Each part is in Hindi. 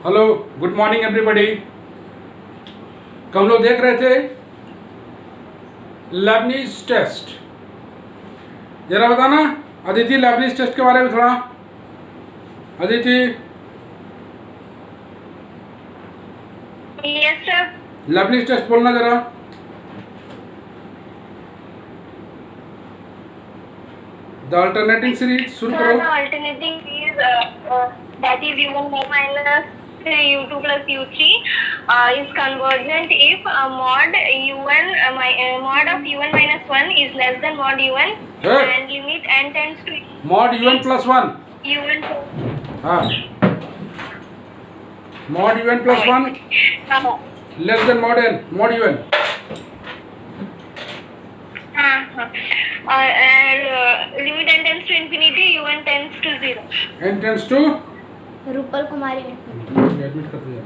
Hello, good morning everybody. हम लोग देख रहे थे लेबनीज टेस्ट। जरा बताना अदिति, लेबनीज टेस्ट के बारे में थोड़ा। Aditi, yes sir. Leibniz test बोलना जरा। द अल्टरनेटिंग सीरीज शुरू करो। The alternating is that is u1 minus u2 plus u3 is convergent if mod u1 mod of u1 minus 1 is less than mod u1 and limit n tends to mod un plus 1 u1 हाँ, mod un plus 1 less than mod n, mod un। and limit n tends to infinity u1 tends to 0 n tends to Rupal Kumari admit कर दिया।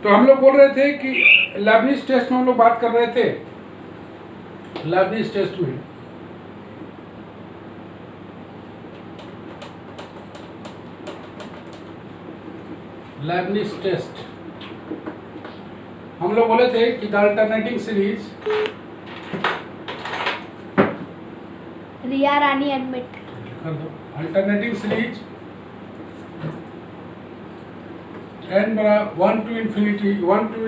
तो हम लोग बोल रहे थे कि लेबनीज टेस्ट में हम लोग बात कर रहे थे। लेबनीज टेस्ट में लेबनीज टेस्ट हम लोग बोले थे कि the alternating series Riya Rani admit कर दो। अल्टरनेटिंग सीरीज n बराबर 1 to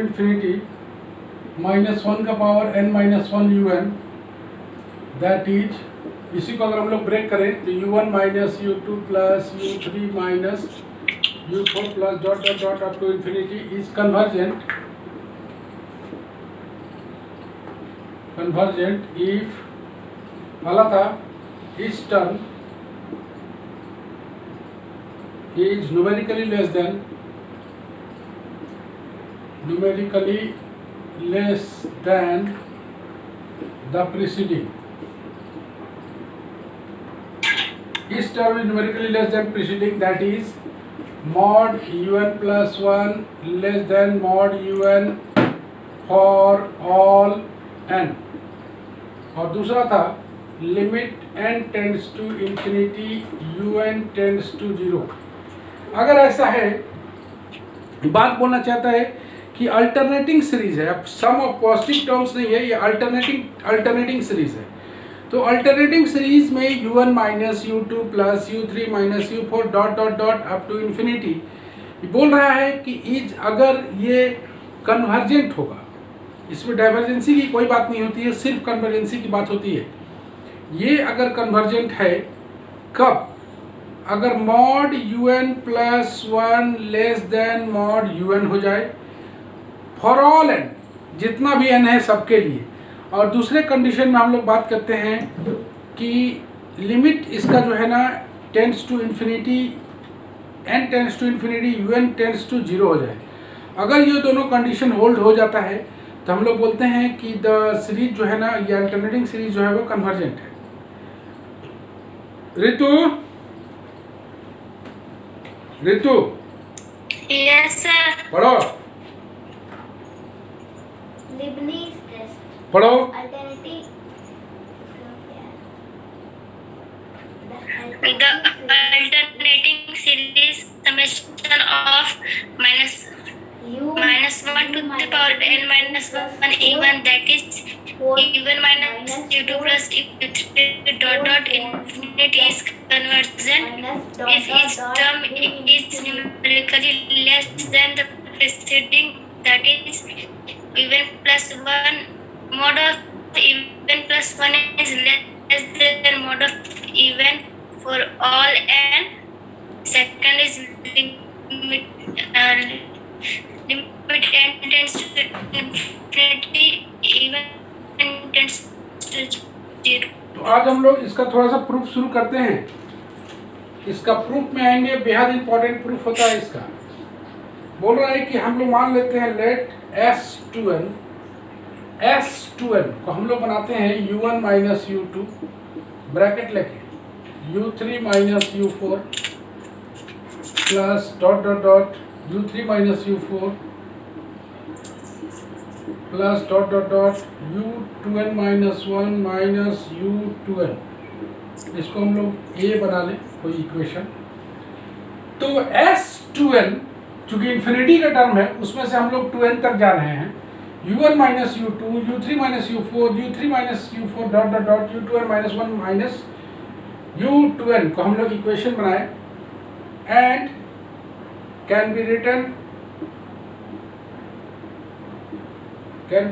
infinity माइनस 1 का power n minus 1 un, that is, इसी को अगर हम लोग ब्रेक करें तो u1 minus u2 plus u3 minus u4 plus dot dot dot up to infinity is convergent if वाला था इस term is numerically less than the preceding. Each term is numerically less than preceding, that is mod un plus 1 less than mod un for all n। और दूसरा था limit n tends to infinity un tends to 0। अगर ऐसा है, बात बोलना चाहता है कि अल्टरनेटिंग सीरीज है, अब सम ऑफ पॉजिटिव टर्म्स नहीं है, ये अल्टरनेटिंग सीरीज है। तो अल्टरनेटिंग सीरीज में u1 minus u2 plus u3 minus u4 dot dot dot up to infinity बोल रहा है कि इज, अगर ये कन्वर्जेंट होगा, इसमें डाइवर्जेंसी की कोई बात नहीं होती है, सिर्फ कन्वर्जेंसी की बात होती है। ये अगर कन्वर्जेंट है कब? अगर mod un plus 1 less than mod un हो जाए फॉर ऑल n, जितना भी n है सबके लिए। और दूसरे कंडीशन में हम लोग बात करते हैं कि लिमिट इसका जो है ना tends to infinity, n tends to infinity un tends to 0 हो जाए। अगर ये दोनों कंडीशन होल्ड हो जाता है तो हम लोग बोलते हैं कि द सीरीज जो है ना, ये अल्टरनेटिंग सीरीज जो है वो कन्वर्जेंट है। ऋतु यस सर। पढ़ो लेबनीज टेस्ट पढ़ो। Alternative The alternating series summation of minus 1 to the power n minus 1 even, that is u1 minus u2 plus u3 dot dot infinity is convergent if each term is numerically less than the preceding, that is u1 plus 1 mod of u1 plus 1 is less than mod of u1 for all n. Second is limit n tends to infinity even n tends to 0। तो आज हम लोग इसका थोड़ा सा प्रूफ शुरू करते हैं। इसका प्रूफ में आएंगे, बेहद इंपॉर्टेंट प्रूफ होता है इसका। बोल रहा है कि हम लोग मान लेते हैं लेट S2n को हम लोग बनाते हैं u1 माइनस u2 ब्रैकेट लेके u3 minus u4 plus dot dot dot u3 minus u4 plus dot dot dot u2n minus 1 minus u2n। इसको हम लोग a बना लें कोई इक्वेशन। तो S2n चूंकि इन्फिनिटी का टर्म है उसमें से हम लोग 2n तक जा रहे हैं, u1 minus u2, u3 minus u4, u3 minus u4 dot dot dot u2n minus 1 minus u2n को हम लोग इक्वेशन बनाए and can be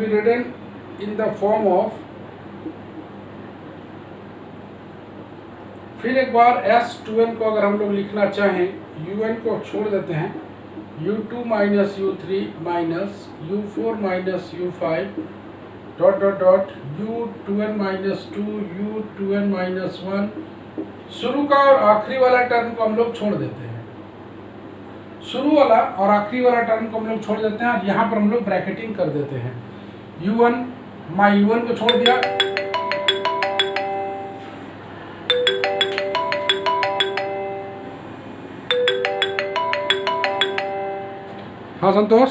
written in the form of, फिर एक बार S2n को अगर हम लोग लिखना चाहें, un को छोड़ देते हैं, u2 minus u3 minus u4 minus u5 dot dot dot u2n minus 2 u2n minus 1, शुरू का और आखिरी वाला टर्म को हम लोग छोड़ देते हैं, शुरू वाला और आखिरी वाला टर्म को हम लोग छोड़ देते हैं और यहाँ पर हम लोग ब्रैकेटिंग कर देते हैं। u1 माई u1 को छोड़ दिया, हाँ Santosh,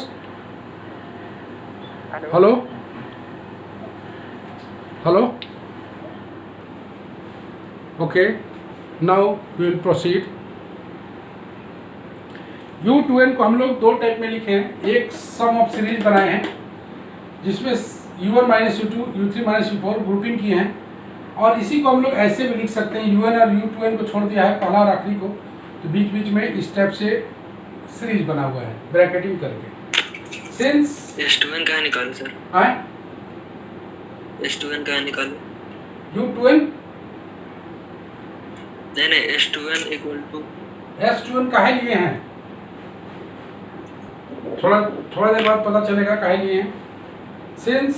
hello hello, okay, now we will proceed. u2n को हम लोग दो टाइप में लिखे हैं, एक सम ऑफ सीरीज बनाए हैं जिसमें u1 minus u2, u3 minus u4 grouping किए हैं, और इसी को हम लोग ऐसे भी लिख सकते हैं, un और u2n को छोड़ दिया है पहला और आखिरी को, तो बीच बीच में इस टाइप से सीरीज बना हुआ है ब्रैकेटिंग करके। सिंस S2n कहाँ निकालो सर? आए S2n कहाँ निकालो? u2n नहीं S2n इक्वल टू S2n काहे लिए हैं, थोड़ा देर बाद पता चलेगा काहे लिए हैं। Since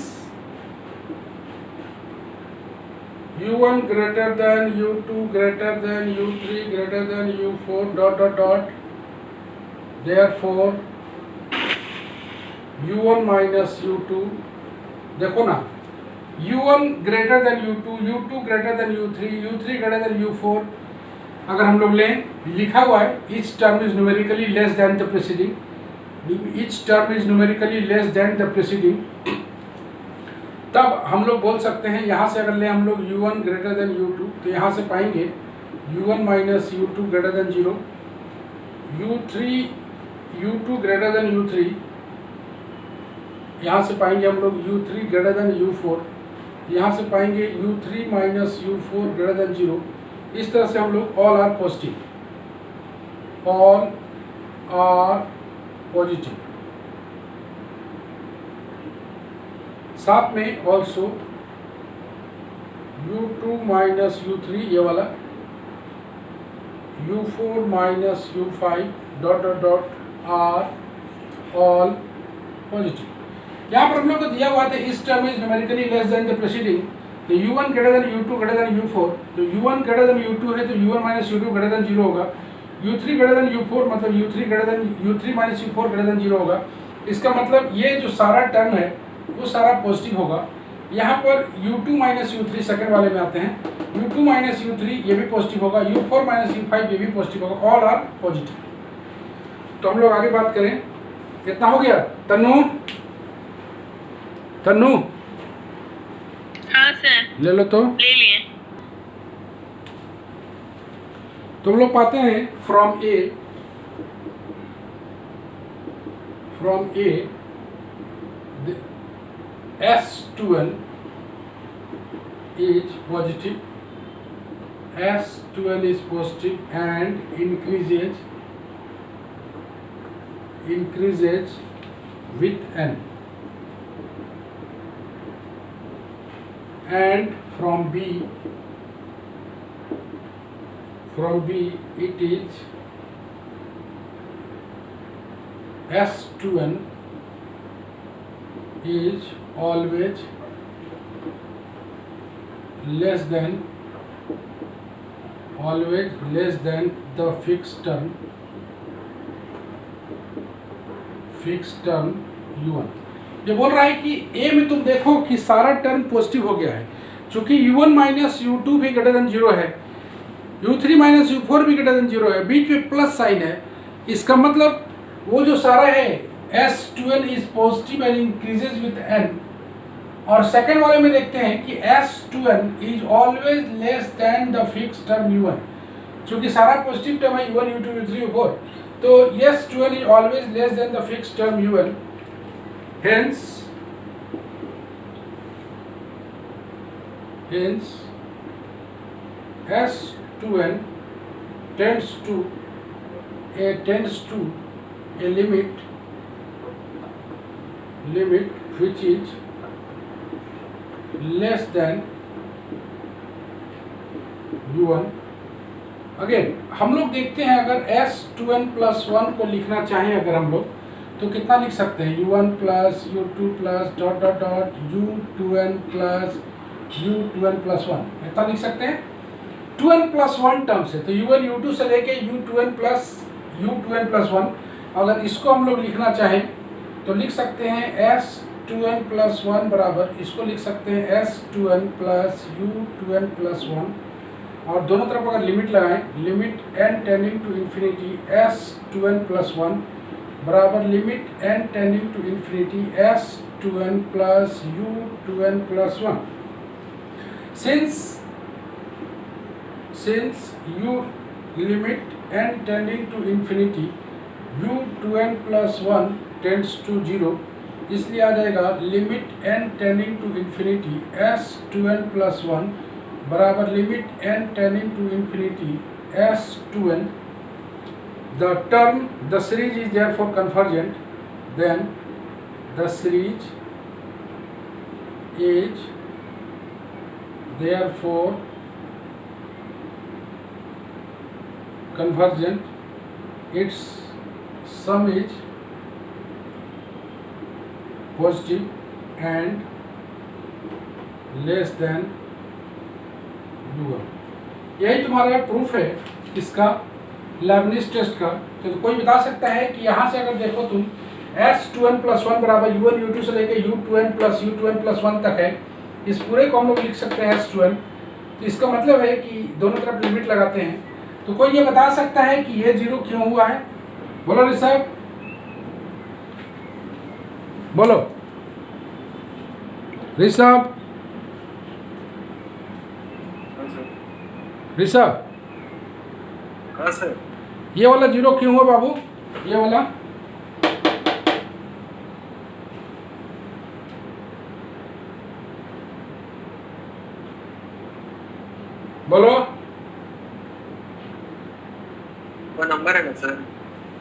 u1 greater than u2 greater than u3 greater than u4 dot dot dot, therefore u1 minus u2, देखो ना, u1 greater than u2, u2 greater than u3, u3 greater than u4, अगर हम लोग लें, लिखा हुआ है each term is numerically less than the preceding, each term is numerically less than the preceding, तब हम लोग बोल सकते हैं, यहाँ से अगर ले हम लोग u1 ग्रेटर देन u2, तो यहाँ से पाएंगे u1 minus u2 greater than 0, u2 greater than u3, यहाँ से पाएंगे हम लोग u3 ग्रेटर देन u4, यहाँ से पाएंगे u3 minus u4 greater than 0, इस तरह से हम लोग all are positive, all are positive, साथ में ऑल्सो u2 माइनस u3 ये वाला, u4 minus u5 dot dot dot are all positive. यहाँ पर हम लोग को दिया हुआ था इस term is numerically less than the preceding, तो u1 greater than u2 greater than u4, तो u1 ग्रेटर देन u2 है तो u1 minus u2 greater than 0 होगा, u3 ग्रेटर देन u4 मतलब u3 minus u4 greater than 0 होगा। इसका मतलब ये जो सारा टर्म है वो सारा पॉजिटिव होगा। यहाँ पर u2 माइनस u3 सेकंड वाले में आते हैं, u2 माइनस u3 ये भी पॉजिटिव होगा, u4 माइनस u5 ये भी पॉजिटिव होगा, ऑल आर पॉजिटिव। तो हम लोग आगे बात करें, कितना हो गया तन्नू? हाँ सर, ले लो तो, ले लिए। तो हम लोग पाते हैं from A S2n is positive, S2n is positive and increases with n, and from B it is S2n is always less than the fixed term u1। ये बोल रहा है कि a में तुम देखो कि सारा टर्म पॉजिटिव हो गया है, चूंकि u1 माइनस u2 भी ग्रेटर देन 0 है, u3 माइनस u4 भी ग्रेटर देन 0 है, बीच में प्लस साइन है, इसका मतलब वो जो सारा है S2n is positive and increases with n। और सेकंड वाले में देखते हैं कि S2n is always less than the fixed term u1, क्योंकि सारा पॉजिटिव टर्म है u1 u2 u3 u4, तो yes 2n is always less than the fixed term un, hence s2n tends to a limit which is less than u1। Again हम लोग देखते हैं, अगर s2n प्लस 1 को लिखना चाहें अगर हम लोग, तो कितना लिख सकते हैं, u1 plus u2 plus dot dot dot u2n plus u2n plus 1, इतना लिख सकते हैं 2n प्लस 1 टर्म से। तो u1 u2 से लेके u2n प्लस 1, अगर इसको हम लोग लिखना चाहें तो लिख सकते हैं s2n प्लस 1 बराबर, इसको लिख सकते हैं s2n प्लस u2n प्लस 1, और दोनों तरफ अगर लिमिट लगाएं, limit n tending to infinity s2n plus 1 बराबर limit n tending to infinity s2n plus u2n plus 1। since u limit n tending to infinity u2n plus 1 tends to 0, इसलिए आ जाएगा limit n tending to infinity s2n plus 1 बराबर limit n tending to infinity s2n। the series is therefore convergent, then the series is therefore convergent, its sum is positive and less than u1। यही तुम्हारा प्रूफ है इसका लेबनिज टेस्ट का। तो कोई बता सकता है कि यहाँ से अगर देखो तुम s2n प्लस 1 बराबर u1 u2 से लेके u2n प्लस 1 तक है, इस पूरे को हम लोग लिख सकते हैं s2n। तो इसका मतलब है कि दोनों तरफ लिमिट लगाते हैं। तो कोई ये बता सकता है कि ये 0 क्यों हुआ है? बोलो ऋषभ, बोलो ऋषभ, ऋषभ, हाँ सर। ये वाला 0 क्यों हुआ बाबू? ये वाला बोलो। वो नंबर है ना सर,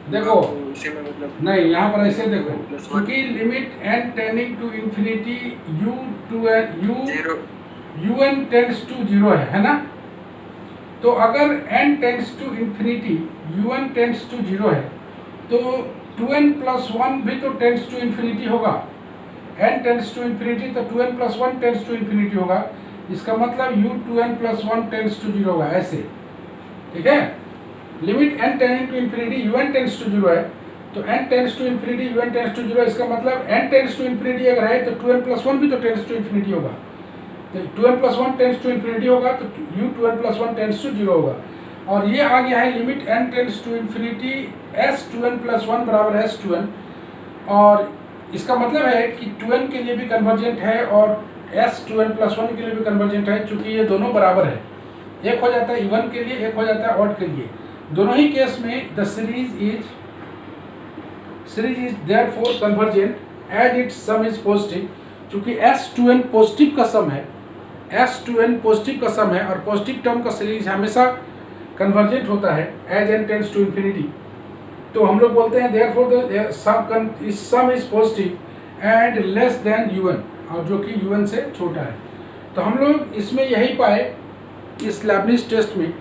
देखो उसी में मतलब नहीं, यहाँ पर ऐसे देखो, क्योंकि limit n tending to infinity un tends to 0 है ना। तो अगर n tends to infinity un tends to 0 है, तो 2n प्लस 1 भी तो टेंड्स टू इन्फिनिटी होगा। n टेंड्स टू इन्फिनिटी तो 2n plus 1 tends to infinity होगा। इसका मतलब u2n प्लस 1 टेंड्स टू 0 होगा, ऐसे, ठीक है। Limit n tending to infinity un tends to 0 है, तो n tends to infinity un tends to 0, इसका मतलब n टेंड्स टू इन्फिनिटी अगर है तो 2n प्लस 1 भी तो टेंड्स टू इन्फिनिटी होगा। तो 2n plus 1 tends to infinity होगा, तो u2n प्लस 1 टेंड्स टू 0 होगा। और ये आ गया है limit n tends to infinity s2n plus 1 बराबर s2n, और इसका मतलब है कि 2n के लिए भी कन्वर्जेंट है और s2n प्लस 1 के लिए भी कन्वर्जेंट है, चूंकि ये दोनों बराबर है। एक हो जाता है इवन के लिए, एक हो जाता है ऑड के लिए। दोनों ही केस में the series is therefore convergent as its sum is positive, चूंकि s2n पॉजिटिव का सम है, s2n पॉजिटिव का सम है, और पॉजिटिव टर्म का सीरीज हमेशा कन्वर्जेंट होता है as n tends to infinity. तो हम लोग बोलते हैं therefore the sum is positive and less than un, और जो कि un से छोटा है। तो हम लोग इसमें यही पाए इस लेबनिज टेस्ट में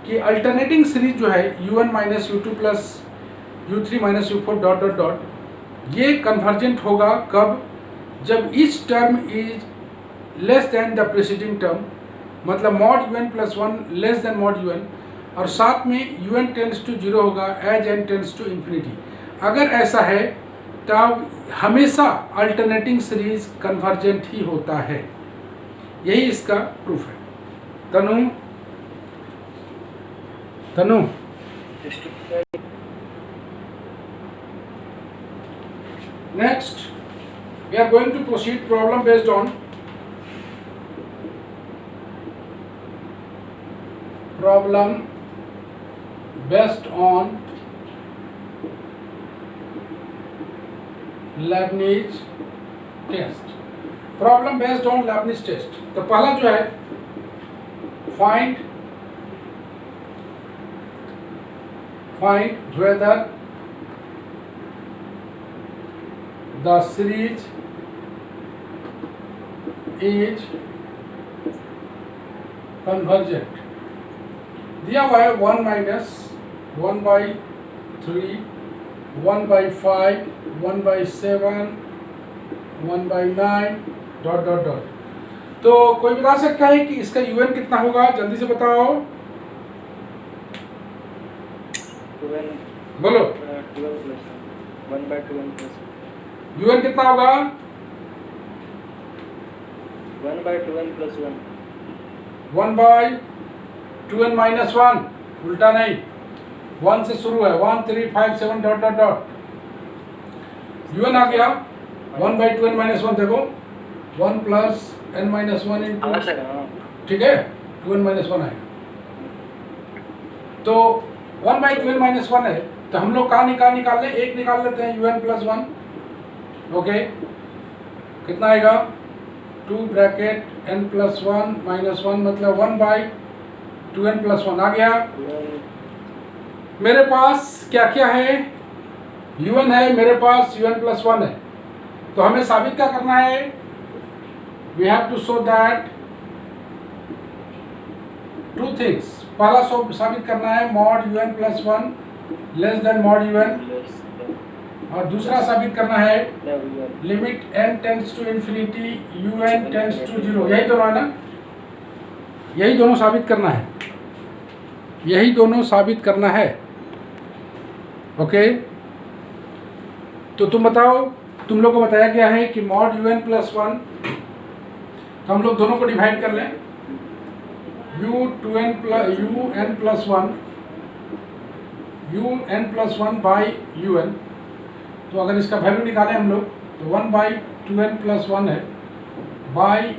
कि अल्टरनेटिंग सीरीज जो है u1 minus u2 plus u3 minus u4 dot dot dot, ये कन्वर्जेंट होगा कब? जब each term is less than the preceding term, मतलब mod un plus 1 less than mod un, और साथ में un टेंड्स टू 0 होगा as n tends to infinity. अगर ऐसा है तब हमेशा अल्टरनेटिंग सीरीज कन्वर्जेंट ही होता है। यही इसका प्रूफ है। तनु next we are going to proceed problem based on Leibniz test, problem based on Leibniz test. तो पहला जो है find whether the series is convergent। दिया हुआ है 1 माइनस 1/3, 1/5, 1/7, 1/9 ... तो कोई बता सकता है कि इसका UN कितना होगा? जल्दी से बताओ, बोलो। 1/2n कितना होगा? 1/2n+1 1/2n - 1, उल्टा नहीं, 1 से शुरू है, 1 3 5 7 ... UN आ गया 1/2n - 1। देखो 1 + n - 1 इंटू, ठीक है, 2n - 1 आएगा। तो 1/2n - 1 है, तो हम लोग कहाँ निकाल लें? एक निकाल लेते हैं, UN + 1। ओके, कितना आएगा? 2 ब्रैकेट n + 1 - 1 मतलब 1/2n + 1 आ गया। मेरे पास क्या क्या है? UN है मेरे पास, UN + 1 है। तो हमें साबित क्या करना है? We have to show that 2 things. पहला साबित करना है mod UN + 1 less than mod UN, और दूसरा साबित करना है limit n tends to infinity UN tends to 0। यही दोनों है ना, यही दोनों साबित करना है, यही दोनों साबित करना है। ओके, तो तुम बताओ, तुम लोग को बताया गया है कि mod UN + 1, तो हम लोग दोनों को डिवाइड कर लें, UN + 1 बाई UN। तो अगर इसका वैल्यू निकालें हम लोग, तो 1/2n + 1 है बाई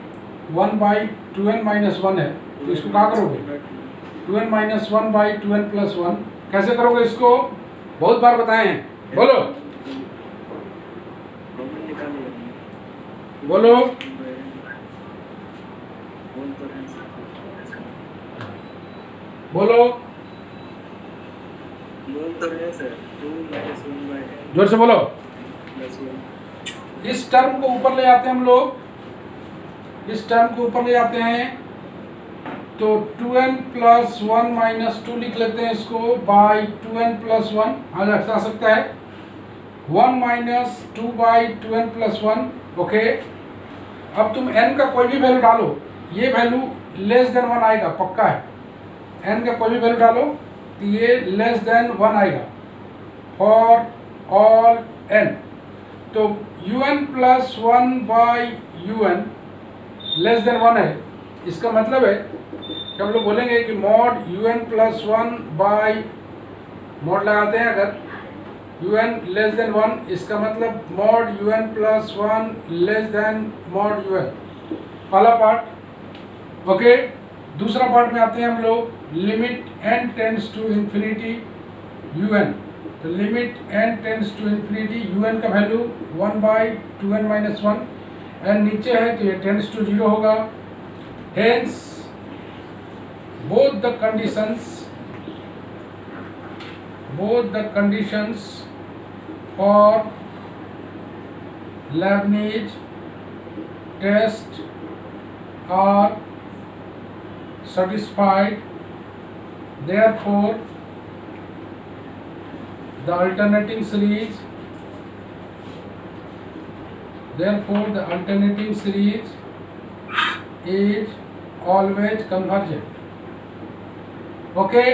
1/2n - 1 है। तो इसको क्या करोगे? 2n - 1/2n + 1 कैसे करोगे इसको? बहुत बार बताए हैं, बोलो बोलो। बोलो जोर से बोलो। इस टर्म को ऊपर ले आते हैं हम लोग, इस टर्म को ऊपर ले आते हैं, तो 2n + 1 - 2 लिख लेते हैं इसको, बाई 2n + 1 आ सकता है, 1 - 2/2n + 1। ओके, अब तुम n का कोई भी वैल्यू डालो, ये वैल्यू लेस देन 1 आएगा, पक्का है। n का कोई भी वैल्यू डालो तो ये लेस देन 1 आएगा फॉर ऑल n। तो UN + 1/UN लेस देन 1 है, इसका मतलब है कि हम लोग बोलेंगे कि mod UN + 1 mod लगाते हैं अगर UN लेस देन 1, इसका मतलब mod UN + 1 less than mod UN, पहला पार्ट। ओके, दूसरा पार्ट में आते हैं हम लोग, limit n tends to infinity UN। तो limit n tends to infinity UN का वैल्यू 1/2n - 1, एंड नीचे है तो ये टेंड्स टू 0 होगा। Hence both the conditions for Leibniz test are satisfied, therefore the alternating series is always convergent। Okay,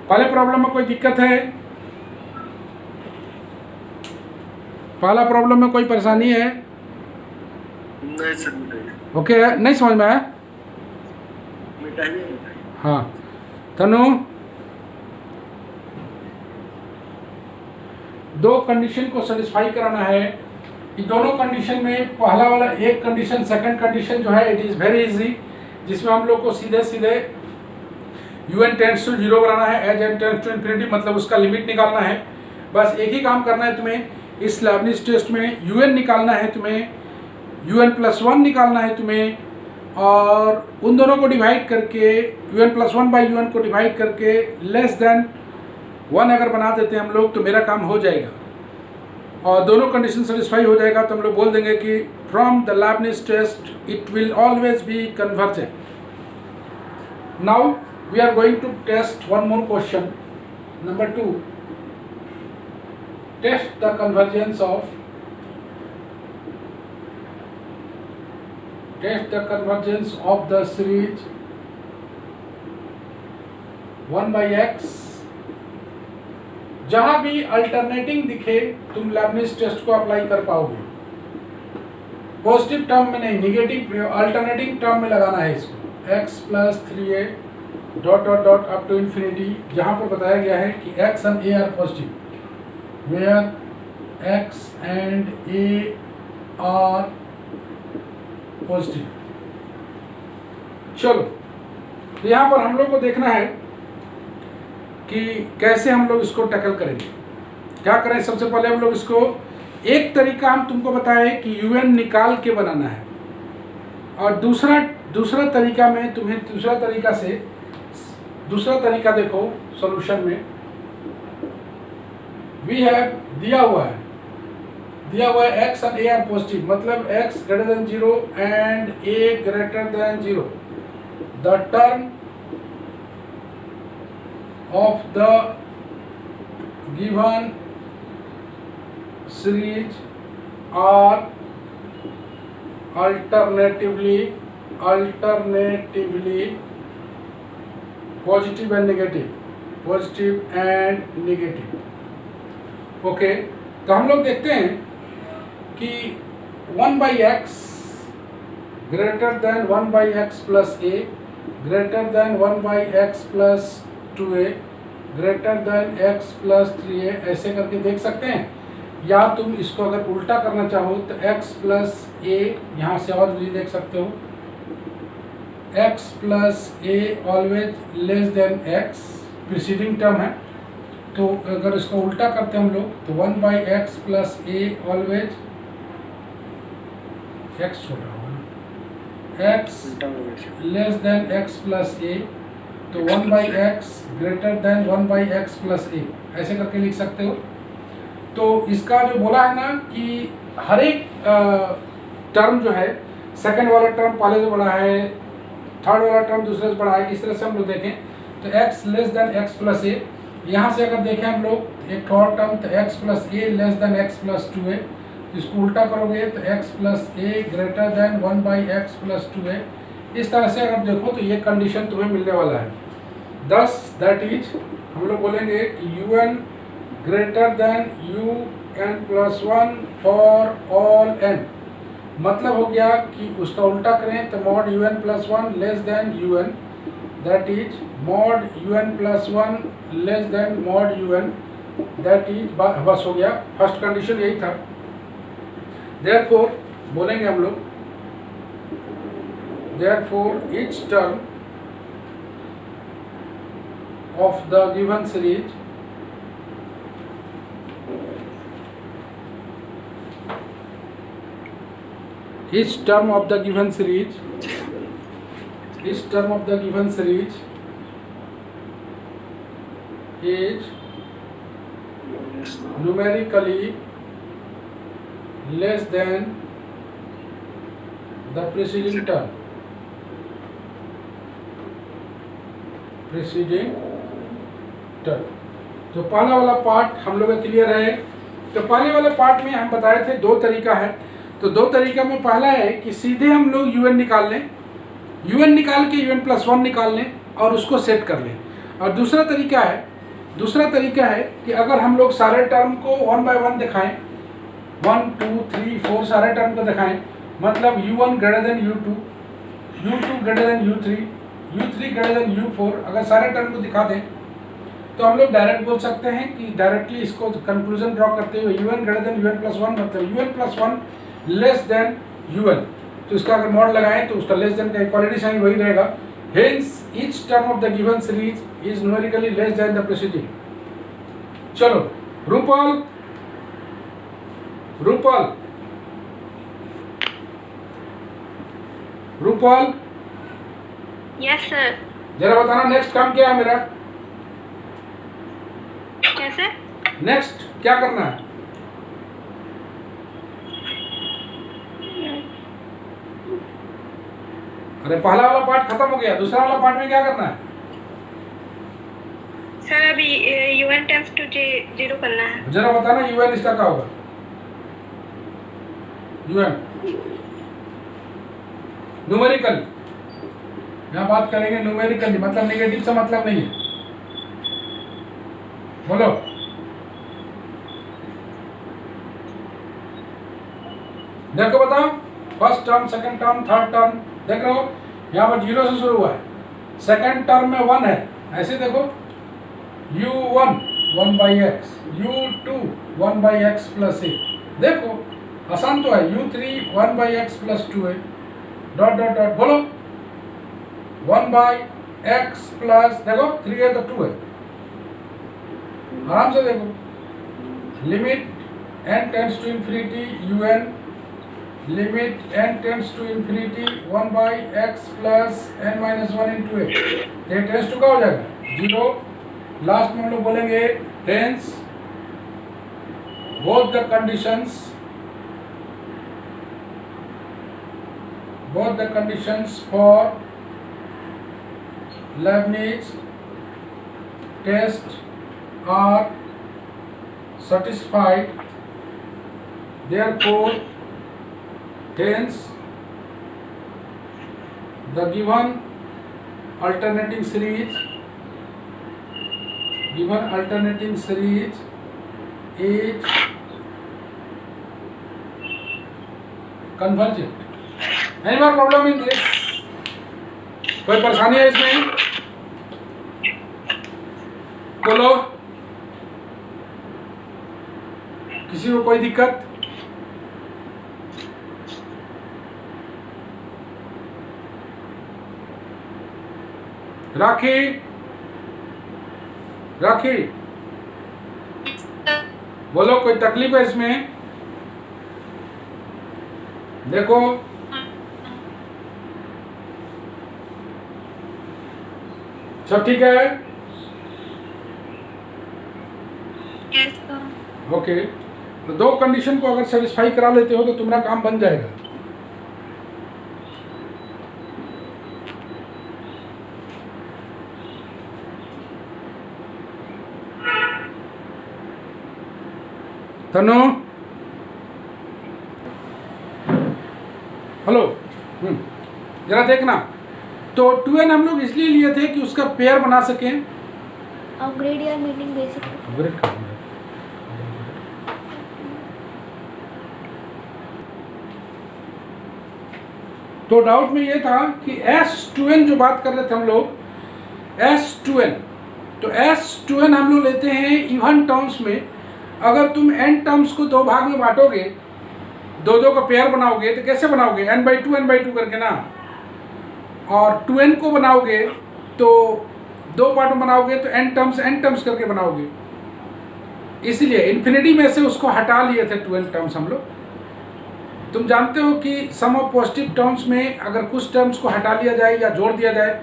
पहले प्रॉब्लम में कोई दिक्कत है? पहला प्रॉब्लम में कोई परेशानी है? नहीं सर। ओके, नहीं समझ में आया? हाँ तनु, दो कंडीशन को सेटिस्फाई कराना है। कि दोनों कंडीशन में पहला वाला एक कंडीशन, सेकंड कंडीशन जो है इट इज़ वेरी इजी, जिसमें हम लोग को सीधे सीधे UN टेंड्स टू 0 बनाना है, as n tends to infinity, मतलब उसका लिमिट निकालना है। बस एक ही काम करना है तुम्हें इस लेबनिज टेस्ट में un निकालना है तुम्हें, un+1 निकालना है तुम्हें, और उन दोनों को डिवाइड करके un+1/un को डिवाइड करके लेस देन 1 अगर बना देते हैं हम लोग तो मेरा काम हो जाएगा, और दोनों कंडीशन सेटिस्फाई हो जाएगा तो हम लोग बोल देंगे कि from the Leibniz test it will always be convergent. Now we are going to test one more question. Number 2, test the convergence of the series 1/x. जहां भी अल्टरनेटिंग दिखे तुम लेबनिज टेस्ट को अप्लाई कर पाओगे. पॉजिटिव टर्म में नहीं, निगेटिव अल्टरनेटिंग टर्म में लगाना है इसको. x + 3a ... up to infinity. जहां पर बताया गया है कि x and a are positive, where x and a are positive. चलो, यहाँ पर हम लोग को देखना है कि कैसे हम लोग इसको टैकल करेंगे. क्या करें, सबसे पहले हम लोग इसको एक तरीका हम तुमको बताए कि un निकाल के बनाना है, और दूसरा तरीका में तुम्हें दूसरा तरीका देखो सॉल्यूशन में. वी हैव दिया हुआ है x and a are positive, मतलब x greater than 0 and a greater than 0. The term of the given series are alternatively positive and negative. Okay, तो हम लोग देखते हैं कि 1/x greater than 1/x plus a greater than 1/x plus 2a greater than x plus 3a, ऐसे करके देख सकते हैं. या तुम इसको अगर उल्टा करना चाहो तो x plus a, यहाँ से और भी देख सकते हो, x plus a always less than x, preceding term है. तो अगर इसको उल्टा करते हैं हम लोग तो 1/x plus a always x छोटा होगा, x less than x plus a, तो 1/x greater than 1/x plus a, ऐसे करके लिख सकते हो. तो इसका जो बोला है ना कि हर एक टर्म जो है, सेकंड वाला टर्म पहले से बड़ा है, थर्ड वाला टर्म दूसरे से बड़ा है, इस तरह से हम लोग देखें तो x less than x plus a. यहाँ से अगर देखें हम लोग एक और टर्म तो x plus a less than x plus 2a, इसको उल्टा करोगे तो x plus a greater than 1/x plus 2a. इस तरह से अगर देखो तो ये कंडीशन तुम्हें मिलने वाला है. दस दैट इज हम लोग बोलेंगे कि un greater than un+1 for all n. मतलब हो गया कि उसका उल्टा करें तो mod un+1 less than un, that is mod un+1 less than mod un, that is बस हो गया. फर्स्ट कंडीशन यही था. देयरफॉर बोलेंगे हम लोग, therefore each term of the given series each term of the given series is numerically less than the preceding term. तो पहला वाला पार्ट हम लोग क्लियर है. तो पहले वाले पार्ट में हम बताए थे दो तरीका है. तो दो तरीका में पहला है कि सीधे हम लोग un निकाल लें, un निकाल के un+1 निकाल लें और उसको सेट कर लें. और दूसरा तरीका है कि अगर हम लोग सारे टर्म को 1 by 1 दिखाएं, 1 2 3 4 सारे टर्म को दिखाएं, मतलब u1 greater than u2, u2 greater than u3, u3 greater than u4, अगर सारे टर्म को दिखा दें तो हम लोग डायरेक्ट बोल सकते हैं कि डायरेक्टली इसको कंक्लूजन ड्रॉ करते हुए un ग्रेटर देन un+1, मतलब un+1 लेस देन un. तो इसका अगर मॉड लगाएं तो उसका लेस देन का इक्वालिटी साइन वही रहेगा. Hence each term of the given series is numerically less than the preceding. चलो रूपल रूपल, रूपल यस सर। जरा बताना नेक्स्ट काम क्या है मेरा? कैसे? नेक्स्ट क्या करना है? अरे पहला वाला पार्ट खत्म हो गया, दूसरा वाला पार्ट में क्या करना है? सर अभी UN टेंस टू 0 करना है। जरा बताना UN इसका क्या होगा? UN न्यूमेरिकल, यहाँ बात करेंगे न्यूमेरिकली, मतलब नेगेटिव से मतलब नहीं है। बोलो। देखो बताओ, first term, second term, third term, देख रहे हो यहाँ पर 0 से शुरू हुआ है, सेकंड टर्म में 1 है, ऐसे देखो u1 1/x, u2 1/x plus a, देखो आसान तो है, u3 1/x प्लस 2 है, डॉट डॉट डॉट, बोलो 1/x प्लस, देखो 3 है तो 2 है, आराम से देखो, limit n tends to infinity un, limit n tends to infinity 1/x plus n minus 1 into a, ये टेंड्स टू क्या हो जाएगा? 0। लास्ट में हम लोग बोलेंगे hence both the conditions for Leibniz test are satisfied, therefore hence the given alternating series is convergent. Any more problem in this? कोई परेशानी है इसमें? बोलो, किसी को कोई दिक्कत? राखी, राखी बोलो, कोई तकलीफ है इसमें? देखो सब ठीक है? Yes sir. ओके, तो 2 कंडीशन को अगर सेटिस्फाई करा लेते हो तो तुम्हारा काम बन जाएगा। तनु, हेलो, जरा देखना, तो 2n हम लोग इसलिए लिए थे कि उसका पेयर बना सकें। अपग्रेड या मीटिंग बेसिक। अपग्रेड कर दिया। तो डाउट में ये था कि S2n जो बात कर रहे थे हम लोग, S2n, तो S2n हम लोग लेते हैं इवन टर्म्स में। अगर तुम n टर्म्स को 2 भाग में बांटोगे, 2-2 का पेयर बनाओगे, तो कैसे बनाओगे? n/2 करके ना, और 2n को बनाओगे तो 2 पार्ट में बनाओगे तो n टर्म्स करके बनाओगे। इसलिए इन्फिनिटी में से उसको हटा लिए थे 2n टर्म्स हम लोग। तुम जानते हो कि सम ऑफ पॉजिटिव टर्म्स में अगर कुछ टर्म्स को हटा लिया जाए या जोड़ दिया जाए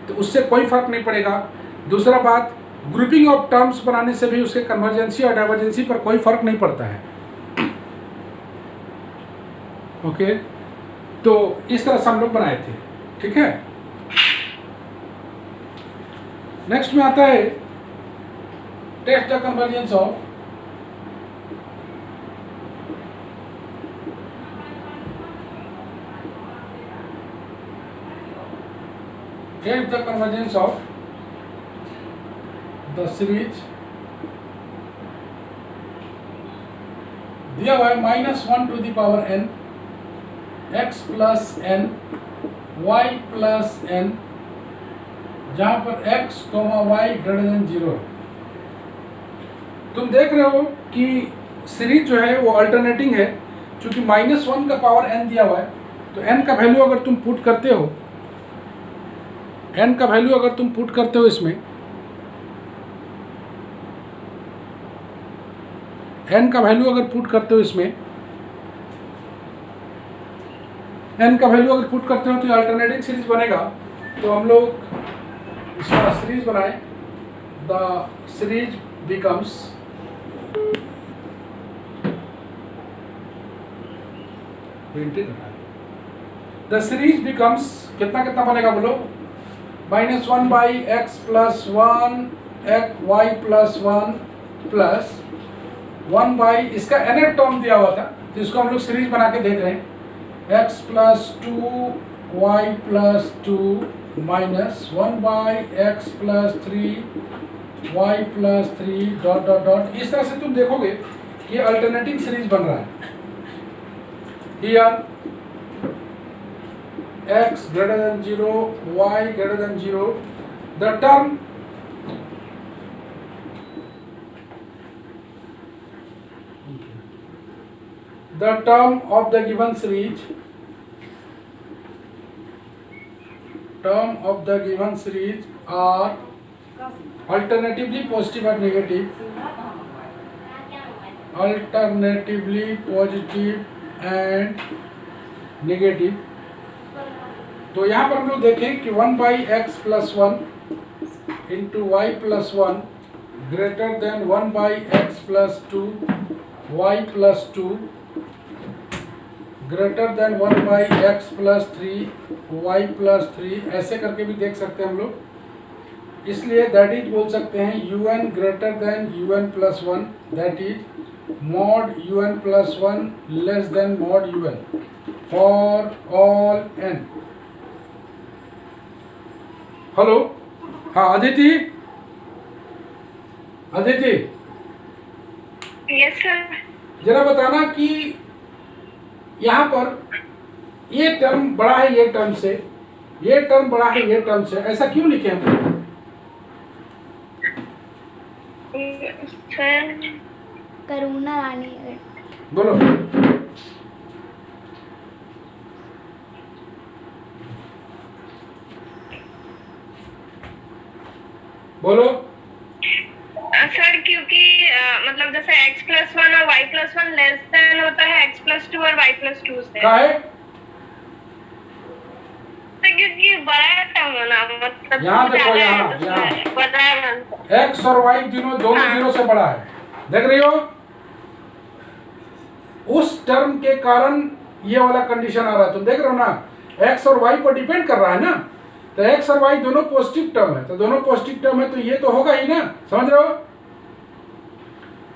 तो उससे कोई फर्क नहीं पड़ेगा। दूसरा बात, ग्रुपिंग ऑफ टर्म्स बनाने से भी उसके कन्वर्जेंसी और डाइवर्जेंसी पर कोई फर्क नहीं पड़ता है। ओके, तो इस तरह से हम लोग बनाए थे, ठीक है। नेक्स्ट में आता है test the convergence of the series दिया हुआ है -1 to the power n x plus n y plus n, जहां पर x, y ग्रेटर देन 0। तुम देख रहे हो कि सीरीज जो है वो अल्टरनेटिंग है, क्योंकि -1 का पावर n दिया हुआ है, तो n का वैल्यू अगर तुम पुट करते हो, n का वैल्यू अगर तुम पुट करते हो इसमें, n का वैल्यू अगर पुट करते हो इसमें, n का वैल्यू अगर पुट करते हो तो अल्टरनेटिंग सीरीज बनेगा। तो हम लोग इसका सीरीज बनाए, the series becomes the series becomes कितना कितना बनेगा बोलो, -1/x+1 y + 1 प्लस 1 इसका nth टर्म दिया हुआ था तो इसको हम लोग सीरीज बना के देख रहे हैं, x + 2 y + 2 minus 1/x + 3 y + 3 dot dot dot. इस तरह से तुम देखोगे कि अल्टरनेटिंग सीरीज बन रहा है। Here x greater than 0, y greater than 0, the term of the given series are alternatively positive and negative, तो यहाँ पर हम लोग देखें कि 1/x + 1 into y + 1 greater than 1/x + 2 y + 2 greater than 1/x + 3 y + 3, ऐसे करके भी देख सकते हैं हम लोग। इसलिए दैट इज बोल सकते हैं un greater than un + 1, that is mod un + 1 less than mod un for all n। Hello, हाँ अदिति, यस सर। जरा बताना कि यहाँ पर ये टर्म बड़ा है ये टर्म से, ये टर्म बड़ा है ये टर्म से, ऐसा क्यों लिखे हम? सर करुणा रानी बोलो। बोलो सर, क्योंकि मतलब जैसे x + 1 और y + 1 लेस देन होता है x + 2 और y + 2 से। काहे? तो क्योंकि बड़ा टर्म है ना, मतलब यहाँ देखो, यहाँ x और y दोनों जीरो से बड़ा है, देख रही हो? उस टर्म के कारण ये वाला कंडीशन आ रहा है, तुम देख रहे हो ना, x और y पर डिपेंड कर रहा है ना, तो x और y दोनों पॉजिटिव टर्म है, तो दोनों पॉजिटिव टर्म है तो ये तो होगा ही ना, समझ रहे हो?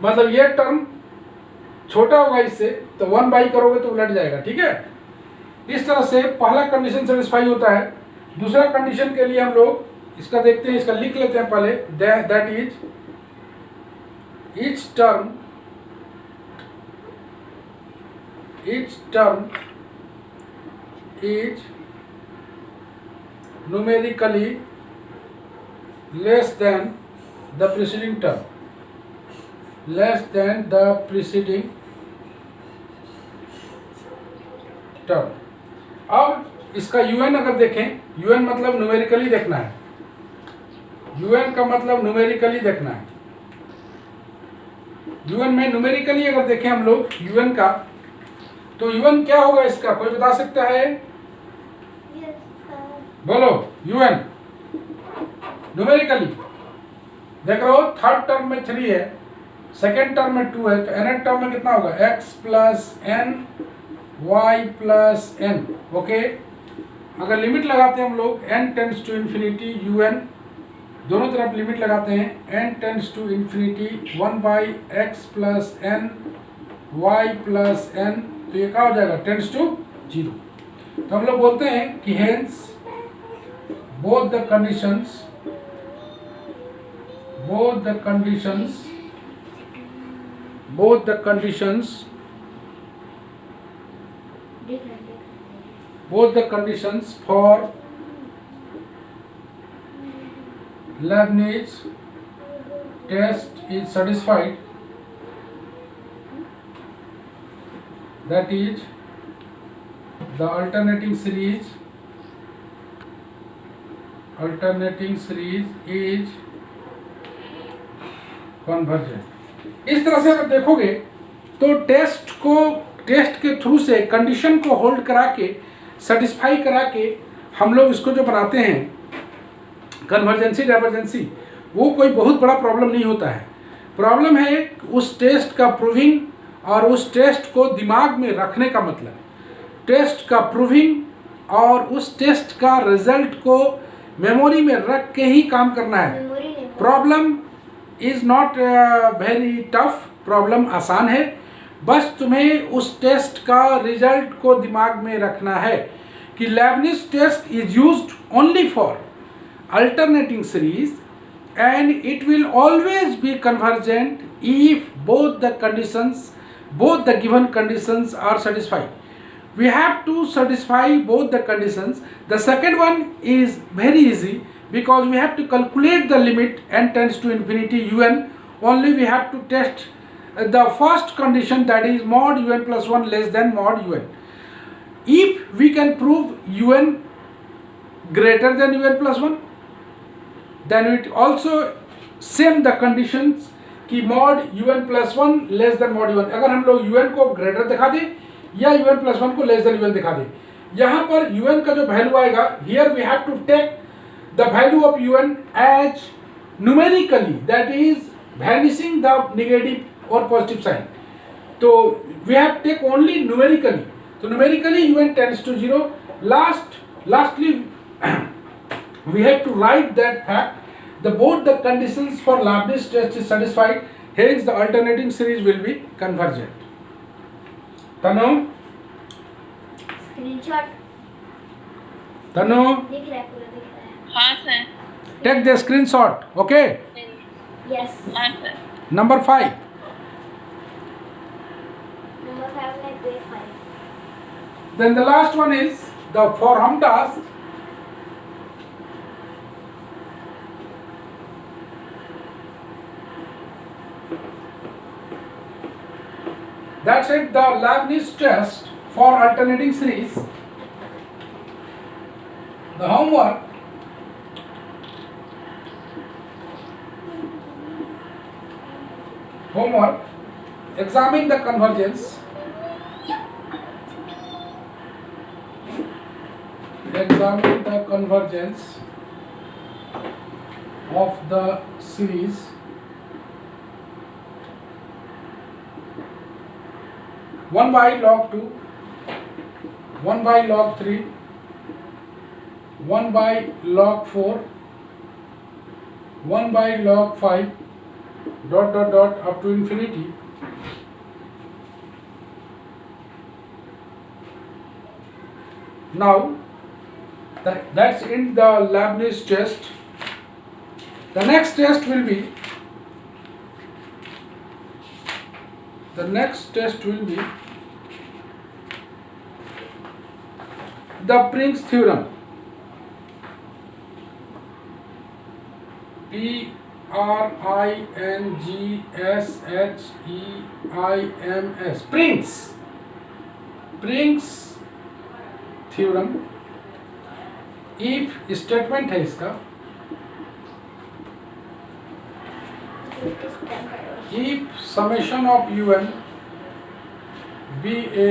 मतलब ये टर्म छोटा होगा इससे, तो 1/, करोगे तो उलट जाएगा, ठीक है? इस तरह से पहला कंडीशन सेटिस्फाई होता है। दूसरा कंडीशन के लिए हम लोग इसका देखते हैं, इसका लिख लेते हैं पहले, that is each term is numerically less than the preceding term, अब इसका un अगर देखें, un मतलब न्यूमेरिकली देखना है, un का मतलब न्यूमेरिकली देखना है। un में न्यूमेरिकली अगर देखें हम लोग un का, तो un क्या होगा इसका, कोई बता सकता है? बोलो un न्यूमेरिकली देख रहे हो, थर्ड टर्म में 3 है, सेकेंड टर्म में 2 है, तो nth टर्म में कितना होगा, x + n y + n। Okay, अगर लिमिट लगाते हैं हम लोग n tends to infinity un, दोनों तरफ लिमिट लगाते हैं, n tends to infinity 1/x + n y + n, तो ये क्या हो जाएगा, टेंड्स टू 0। तो हम लोग बोलते हैं कि hence both the conditions for Leibniz test is satisfied, that is the alternating series is convergent। इस तरह से अगर देखोगे तो टेस्ट के थ्रू से कंडीशन को होल्ड करा के सेटिस्फाई करा के हम लोग इसको जो बनाते हैं कन्वर्जेंसी डाइवर्जेंसी, वो कोई बहुत बड़ा प्रॉब्लम नहीं होता है। प्रॉब्लम है उस टेस्ट का प्रूविंग और उस टेस्ट को दिमाग में रखने का मतलब, टेस्ट का प्रूविंग और उस टेस्ट का रिजल्ट को मेमोरी में रख के ही काम करना है। Problem is not very tough, problem आसान है, बस तुम्हें उस टेस्ट का रिजल्ट को दिमाग में रखना है कि Leibniz test is used only for alternating series and it will always be convergent if both the given conditions are satisfied. We have to satisfy both the conditions. The second one is very easy because we have to calculate the limit n tends to infinity un. Only we have to test the first condition, that is mod un plus 1 less than mod un. If we can prove un greater than un plus 1, then it also same the conditions कि mod un plus 1 less than mod un. अगर हम लोग un को ग्रेटर दिखा दें या un plus 1 को लेस देन un दिखा दें, यहाँ पर un का जो वैल्यू आएगा, here we have to take the value of un as numerically, that is vanishing the negative or positive sign. तो we have to take only numerically. So numerically un tends to 0. Lastly we have to write that fact both the conditions for Leibniz test is satisfied, hence the alternating series will be convergent. Tanu, screenshot Tanu, दिख रहा है, पूरा दिख रहा है। हाँ sir. take the screenshot. Okay. Yes. हाँ सर। Number 5. नंबर 5 में grade 5। Then the last one is the for Hamdas. That's it, the Leibniz test for alternating series. The homework, examine the convergence. Examine the convergence of the series one by log 2, 1 by log 3, 1 by log 4, 1 by log 5, dot dot dot up to infinity. Now that's in the Leibniz test. The next test will be the Pring's theorem. P-R-I-N-G-S-H-E-I-M-S. Pring's theorem. if statement है इसका, if summation of un be a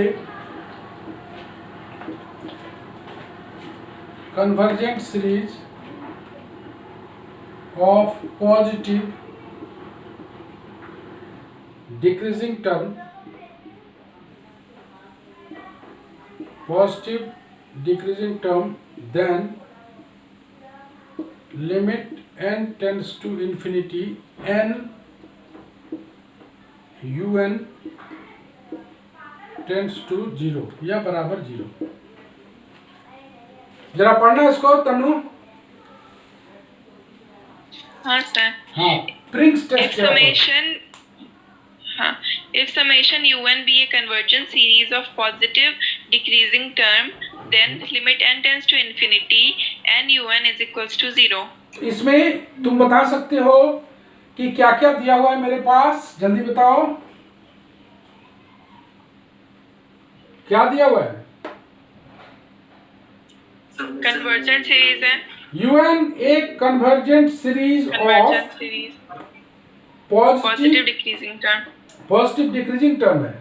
convergent series of positive decreasing term, then limit n tends to infinity n un tends to 0 या बराबर 0। जरा पढ़ना इसको तनु। हाँ सर। हाँ, Pring's test If summation un be a convergent series of positive decreasing term, then limit n tends to infinity and un is equals to 0. इसमें तुम बता सकते हो कि क्या क्या दिया हुआ है मेरे पास, जल्दी बताओ क्या दिया हुआ है। कन्वर्जेंट सीरीज है। un एक convergent series of positive decreasing term है।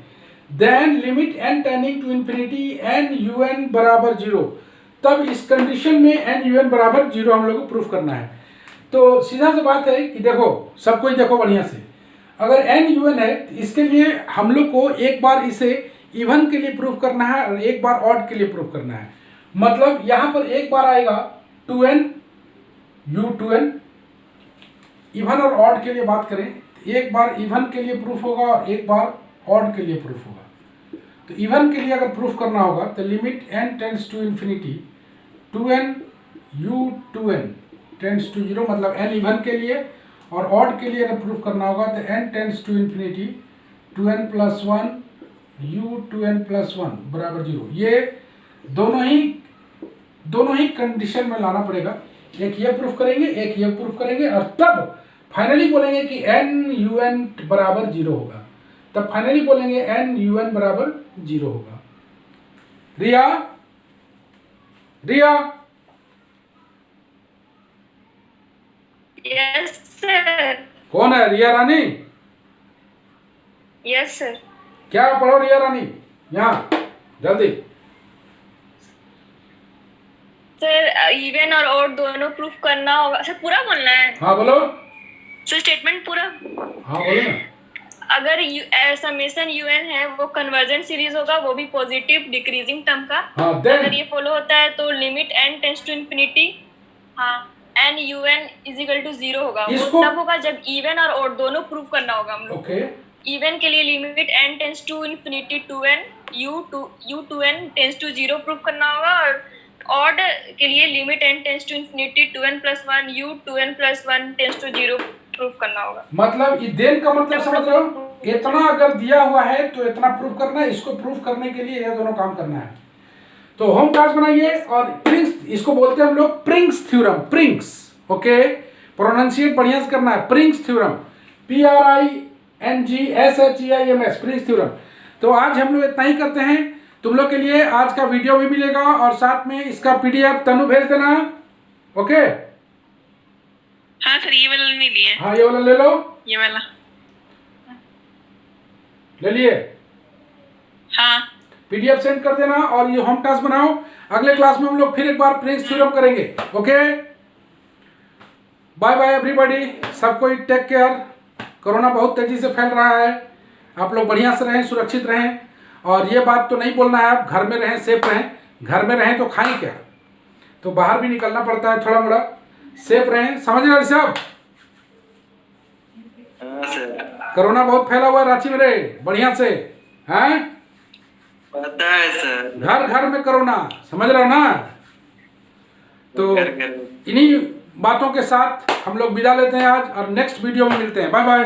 Then limit n tending to infinity n un बराबर 0, तब इस कंडीशन में n un बराबर 0 हम लोग को प्रूफ करना है। तो सीधा सी बात है कि देखो सब कुछ देखो बढ़िया से, अगर n un है तो इसके लिए हम लोग को एक बार इसे इवन के लिए प्रूफ करना है और एक बार ऑड के लिए प्रूफ करना है। मतलब यहाँ पर एक बार आएगा 2n u2n, इवन और ऑड के लिए बात करें तो एक बार इवन के लिए प्रूफ होगा और एक बार ऑड के लिए प्रूफ होगा। तो इवन के लिए अगर प्रूफ करना होगा तो limit n tends to infinity 2n u2n tends to 0, मतलब n इवन के लिए, और ऑड के लिए अगर प्रूफ करना होगा तो n tends to infinity 2n plus 1 u2n plus 1 बराबर 0। ये दोनों ही कंडीशन में लाना पड़ेगा, एक ये प्रूफ करेंगे एक ये प्रूफ करेंगे और तब फाइनली बोलेंगे कि n un बराबर 0 होगा, तब फाइनली बोलेंगे n un बराबर 0 होगा। Riya Riya yes sir. कौन है? रिया रानी? Yes sir. क्या पढ़ो रिया रानी, यहाँ जल्दी। सर इवन और ऑड दोनों प्रूफ करना होगा सर, पूरा बोलना है? हाँ बोलो। सर स्टेटमेंट पूरा? हाँ बोलो ना। अगर समेशन un है वो कन्वर्जेंट सीरीज होगा, वो भी पॉजिटिव डिक्रीजिंग टर्म का। हाँ, अगर ये फॉलो होता है तो limit n tends to infinity, हाँ, n un is equal to 0 होगा। वो तब होगा जब इवन और ऑड दोनों प्रूफ करना होगा हम लोग। ओके। इवन के लिए limit n tends to infinity 2n u2n tends to 0 proof करना होगा, और ऑड के लिए limit n tends to infinity 2n plus 1 u2n plus 1 tends to 0 proof करना होगा। मतलब देन का मतलब समझ रहे हो, इतना अगर दिया हुआ है तो इतना प्रूफ करना है, इसको प्रूफ करने के लिए ये दोनों काम करना है। तो होम टास्क बनाइए और प्रिंग्स, इसको बोलते हैं हम लोग prince theorem, prince, okay, pronunciate बढ़िया से करना है, prince theorem, PRINGSHEIMS, prince theorem. तो आज हम लोग इतना ही करते हैं, तुम लोग के लिए आज का वीडियो भी मिलेगा और साथ में इसका PDF तनु भेज देना, ओके? हाँ सर, ये वाला नहीं लिए। हाँ ये वाला ले लो, ये वाला ले लिए? हाँ। PDF सेंड कर देना और ये होम टास्क बनाओ। अगले क्लास में हम लोग फिर एक बार प्रिंग्स थ्योरम करेंगे, ओके? बाय बाय एवरीबॉडी, सबको टेक केयर। कोरोना बहुत तेजी से फैल रहा है, आप लोग बढ़िया से रहें, सुरक्षित रहें, और ये बात तो नहीं बोलना है आप घर में रहें, सेफ रहें। घर में रहें तो खाएं क्या, तो बाहर भी निकलना पड़ता है थोड़ा मोड़ा, सेफ रहें, समझ रहे सब? कोरोना बहुत फैला हुआ है रांची में, रहे बढ़िया से, हैं? पता है सर, घर घर में कोरोना, समझ रहे हो ना? तो इन्हीं बातों के साथ हम लोग विदा लेते हैं आज, और नेक्स्ट वीडियो में मिलते हैं। Bye bye.